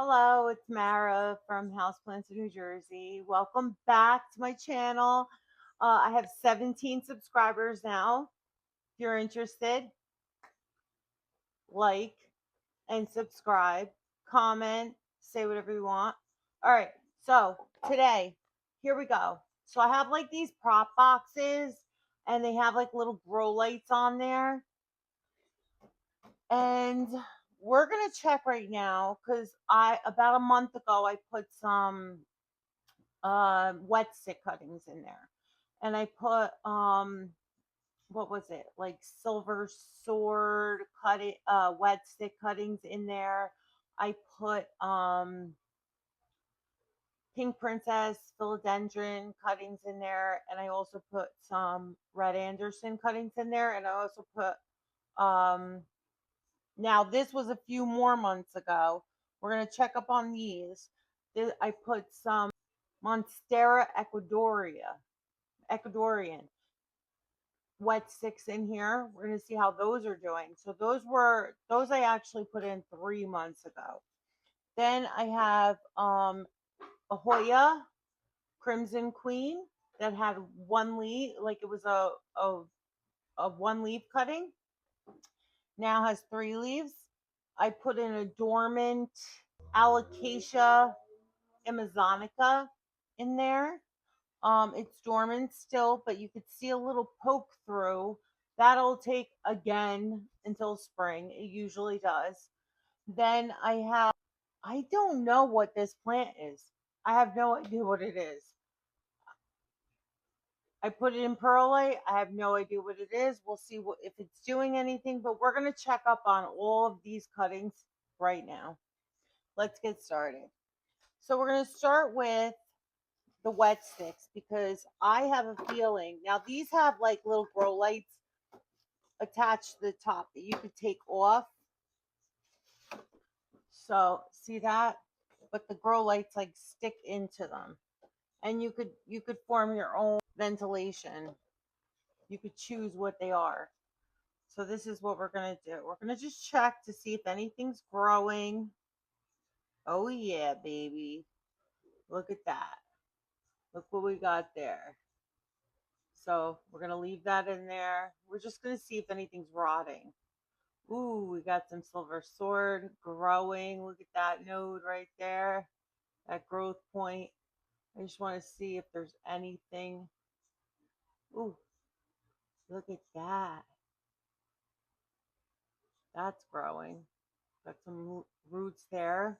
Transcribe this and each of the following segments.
Hello, it's Mara from Houseplants in New Jersey. Welcome back to my channel. I have 17 subscribers now. If you're interested, like and subscribe, comment, say whatever you want. All right, so today, here we go. So I have like these prop boxes and they have like little grow lights on there. And we're gonna check right now because I about a month ago I put some wet stick cuttings in there. And I put what was it? Like silver sword wet stick cuttings in there. I put pink princess philodendron cuttings in there, and I also put some red Anderson cuttings in there, and I also put now this was a few more months ago. We're gonna check up on these. I put some Monstera Ecuadorian wet sticks in here. We're going to see how those are doing. So those I actually put in 3 months ago. Then I have a Hoya Crimson Queen that had one leaf, like it was a one leaf cutting. Now has 3 leaves. I put in a dormant Alocasia amazonica in there. It's dormant still, but you could see a little poke through. That'll take again until spring. It usually does. Then I don't know what this plant is. I have no idea what it is. I put it in perlite. I have no idea what it is. We'll see if it's doing anything, but we're going to check up on all of these cuttings right now. Let's get started. So we're going to start with the wet sticks because I have a feeling now these have like little grow lights attached to the top that you could take off. So see that? But the grow lights like stick into them. And you could form your own ventilation. You could choose what they are. So this is what we're gonna do. We're gonna just check to see if anything's growing. Oh yeah, baby. Look at that. Look what we got there. So we're going to leave that in there. We're just going to see if anything's rotting. Ooh, we got some silver sword growing. Look at that node right there. That growth point. I just want to see if there's anything. Ooh, look at that. That's growing. Got some roots there.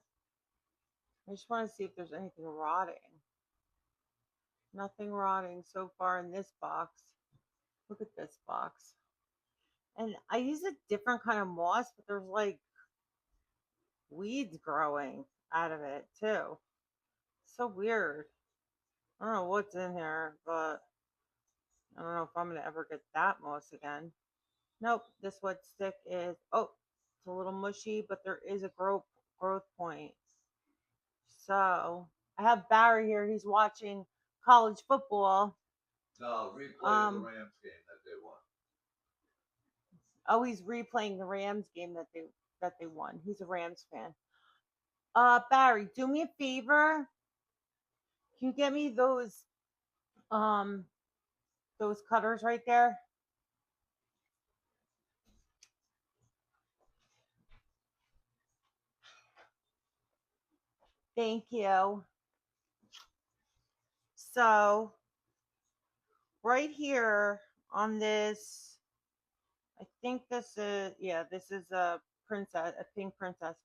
I just want to see if there's anything rotting. Nothing rotting so far in this box. Look at this box. And I use a different kind of moss, but there's like weeds growing out of it too. So weird. I don't know what's in here, but I don't know if I'm gonna ever get that moss again. Nope, this wet stick is it's a little mushy, but there is a growth point. So I have Barry here. He's watching college football. No, replay of the Rams game that they won. Oh, he's replaying the Rams game that they won. He's a Rams fan. Barry, do me a favor. Can you get me um those cutters right there? Thank you. So right here on this, I think this is a princess, a pink princess.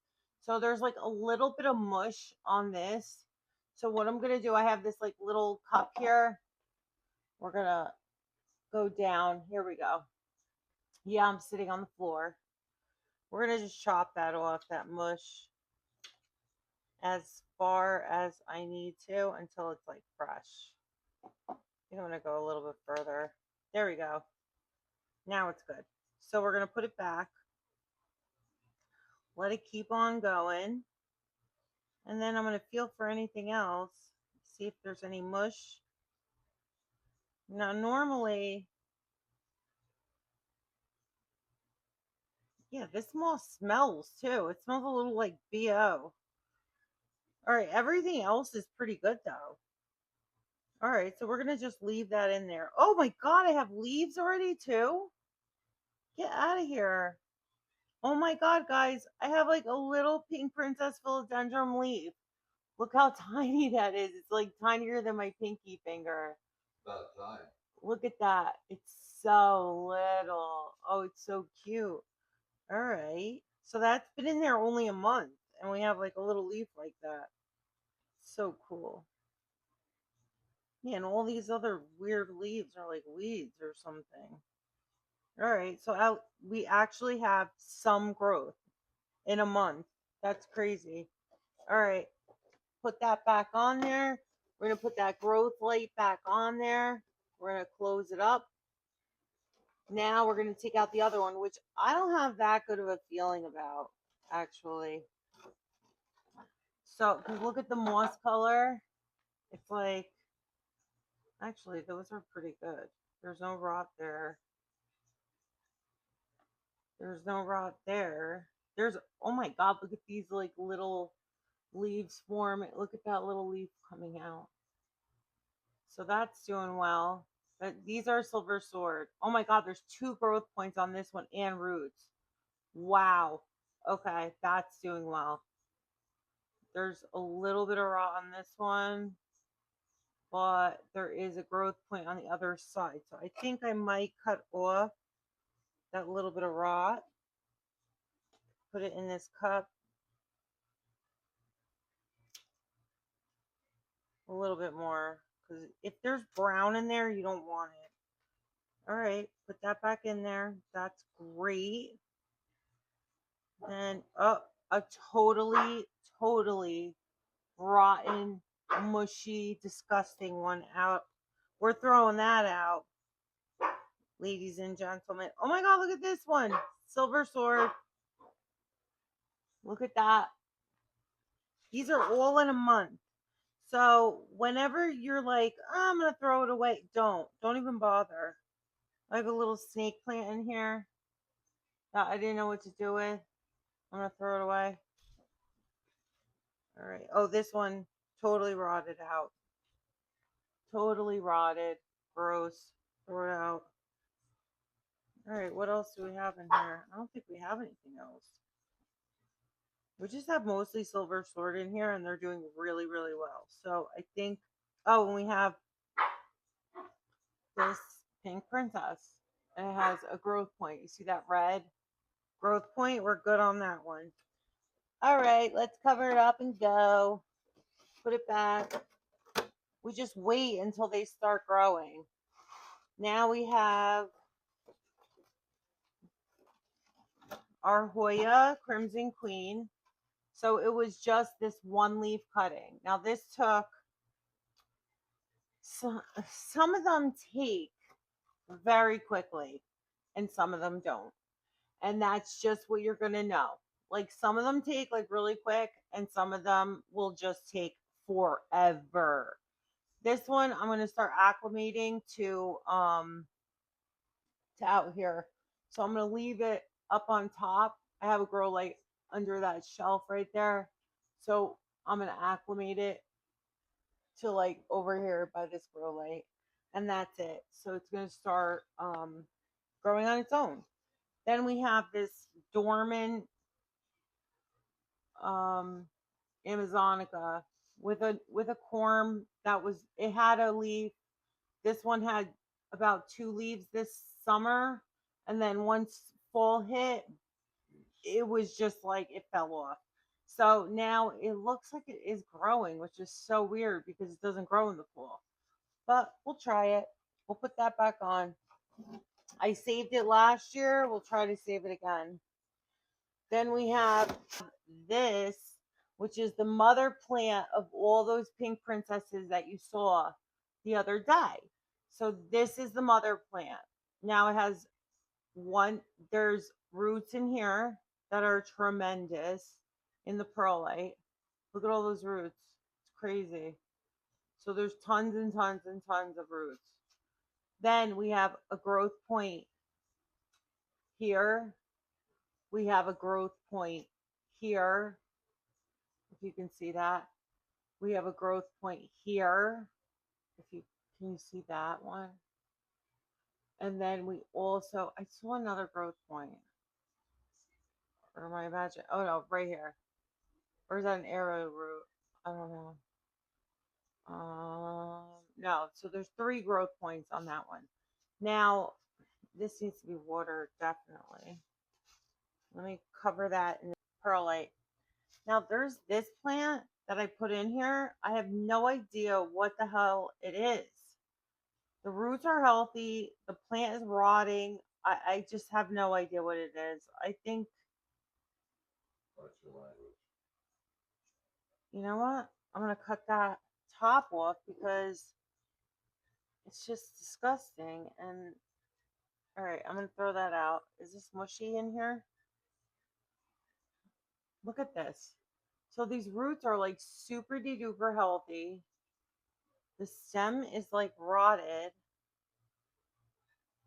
So there's like a little bit of mush on this. So what I'm gonna do, I have this like little cup here. We're gonna go down. Here we go. Yeah, I'm sitting on the floor. We're gonna just chop that off, that mush, as far as I need to until it's like fresh. I think I'm gonna go a little bit further. There we go. Now it's good. So we're gonna put it back. Let it keep on going. And then I'm gonna feel for anything else. See if there's any mush. Now normally, yeah, this moss smells too. It smells a little like BO. All right, everything else is pretty good though. All right, so we're gonna just leave that in there. Oh my God, I have leaves already too? Get out of here. Oh my God, guys, I have like a little pink princess philodendron leaf. Look how tiny that is. It's like tinier than my pinky finger. About time. Look at that. It's so little. Oh, it's so cute. All right. So that's been in there only a month, and we have like a little leaf like that. So cool. Yeah, and all these other weird leaves are like weeds or something. All right. So we actually have some growth in a month. That's crazy. All right. Put that back on there. We're going to put that growth light back on there. We're going to close it up. Now we're going to take out the other one, which I don't have that good of a feeling about, actually. So, because look at the moss color. It's like, actually, those are pretty good. There's no rot there. There's no rot there. There's, oh my God, look at these like little leaves forming. Look at that little leaf coming out. So that's doing well. But these are silver sword. Oh my God, there's 2 growth points on this one and roots. Wow. Okay, that's doing well. There's a little bit of rot on this one, but there is a growth point on the other side. So I think I might cut off that little bit of rot, put it in this cup. A little bit more, because if there's brown in there, you don't want it. All right, put that back in there. That's great. And oh, a totally rotten, mushy, disgusting one out. We're throwing that out, ladies and gentlemen. Oh my God, look at this one. Silver sword. Look at that. These are all in a month. So whenever you're like, oh, I'm going to throw it away, don't even bother. I have a little snake plant in here that I didn't know what to do with. I'm going to throw it away. All right. Oh, this one totally rotted out. Totally rotted. Gross. Throw it out. All right. What else do we have in here? I don't think we have anything else. We just have mostly silver sword in here, and they're doing really, really well. So I think, oh, and we have this pink princess, and it has a growth point. You see that red growth point? We're good on that one. All right, let's cover it up and go. Put it back. We just wait until they start growing. Now we have our Hoya Crimson Queen. So it was just this one leaf cutting. Now this took, some of them take very quickly and some of them don't. And that's just what you're going to know. Like some of them take like really quick and some of them will just take forever. This one I'm going to start acclimating to out here. So I'm going to leave it up on top. I have a grow light under that shelf right there. So I'm going to acclimate it to like over here by this grow light. And that's it. So it's going to start growing on its own. Then we have this dormant Amazonica with a corm that was, it had a leaf. This one had about 2 leaves this summer, and then once fall hit, it was just like it fell off. So now it looks like it is growing, which is so weird because it doesn't grow in the fall. But we'll try it. We'll put that back on. I saved it last year. We'll try to save it again. Then we have this, which is the mother plant of all those pink princesses that you saw the other day. So this is the mother plant. Now it has there's roots in here that are tremendous in the perlite. Look at all those roots. It's crazy. So there's tons and tons and tons of roots. Then we have a growth point here. We have a growth point here, if you can see that. We have a growth point here. If you can you see that one? And then we also I saw another growth point. Or am I imagining? Oh no, right here. Or is that an arrow root? I don't know. No. So there's 3 growth points on that one. Now this needs to be watered definitely. Let me cover that in perlite. Now there's this plant that I put in here. I have no idea what the hell it is. The roots are healthy. The plant is rotting. I just have no idea what it is. I think, What's your language? you know what? I'm going to cut that top off because it's just disgusting. And, all right, I'm going to throw that out. Is this mushy in here? Look at this. So these roots are like super duper healthy. The stem is like rotted.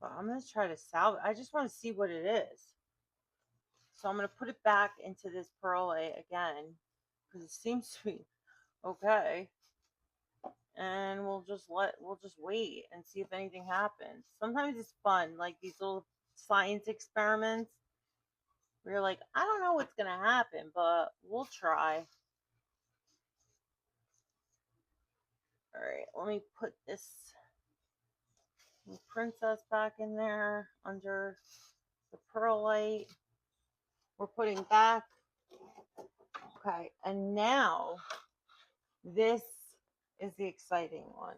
But I'm going to try to salvage. I just want to see what it is. So I'm going to put it back into this perlite again because it seems to be okay. And we'll just wait and see if anything happens. Sometimes it's fun, like these little science experiments where you're like, I don't know what's going to happen, but we'll try. All right, let me put this princess back in there under the perlite. We're putting back. Okay, and now this is the exciting one.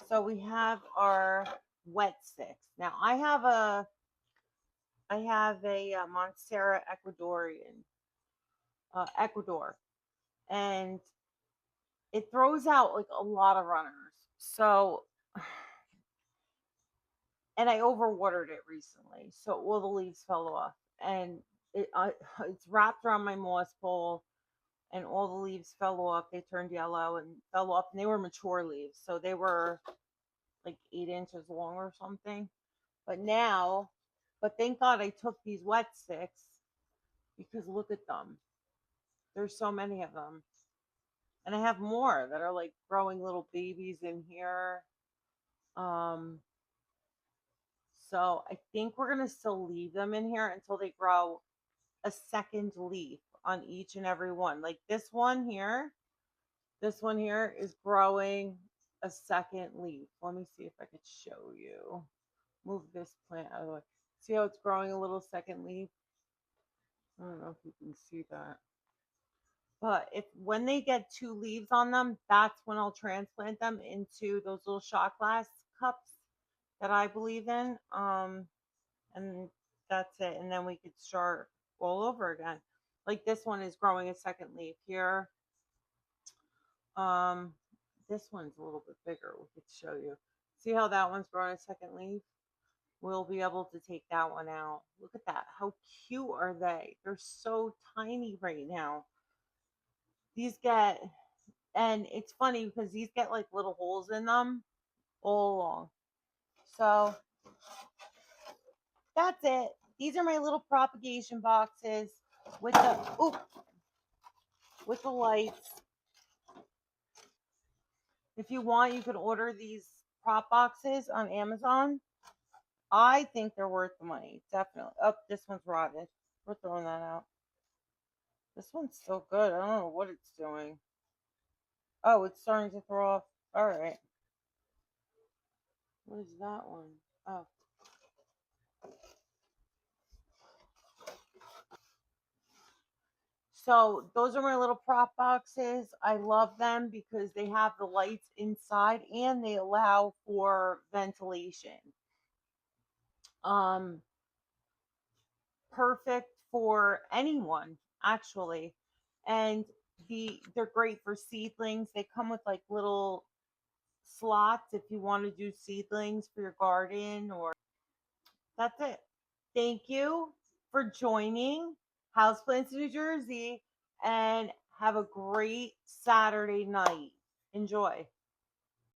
So we have our wet sticks. Now I have a Monstera Ecuadorian, Ecuador, and it throws out like a lot of runners. So, and I overwatered it recently, so all the leaves fell off, and it's wrapped around my moss pole, and all the leaves fell off. They turned yellow and fell off, and they were mature leaves, so they were like 8 inches long or something. But now, but thank God I took these wet sticks because look at them. There's so many of them. And I have more that are like growing little babies in here. Um, so I think we're going to still leave them in here until they grow a second leaf on each and every one. Like this one here is growing a second leaf. Let me see if I could show you. Move this plant out of the way. See how it's growing a little second leaf? I don't know if you can see that. But if when they get 2 leaves on them, that's when I'll transplant them into those little shot glass cups that I believe in. And that's it. And then we could start all over again. Like this one is growing a second leaf here. This one's a little bit bigger. We could show you. See how that one's growing a second leaf? We'll be able to take that one out. Look at that. How cute are they? They're so tiny right now. These get, and it's funny because these get like little holes in them all along. So that's it. These are my little propagation boxes with the lights. If you want, you could order these prop boxes on Amazon. I think they're worth the money. Definitely. Oh, this one's rotted. We're throwing that out. This one's still good. I don't know what it's doing. Oh, it's starting to throw off. All right. What is that one? Oh. So those are my little prop boxes. I love them because they have the lights inside and they allow for ventilation. Perfect for anyone actually. And they're great for seedlings. They come with like little slots if you want to do seedlings for your garden. Or that's it. Thank you for joining Houseplants New Jersey and have a great Saturday night. Enjoy.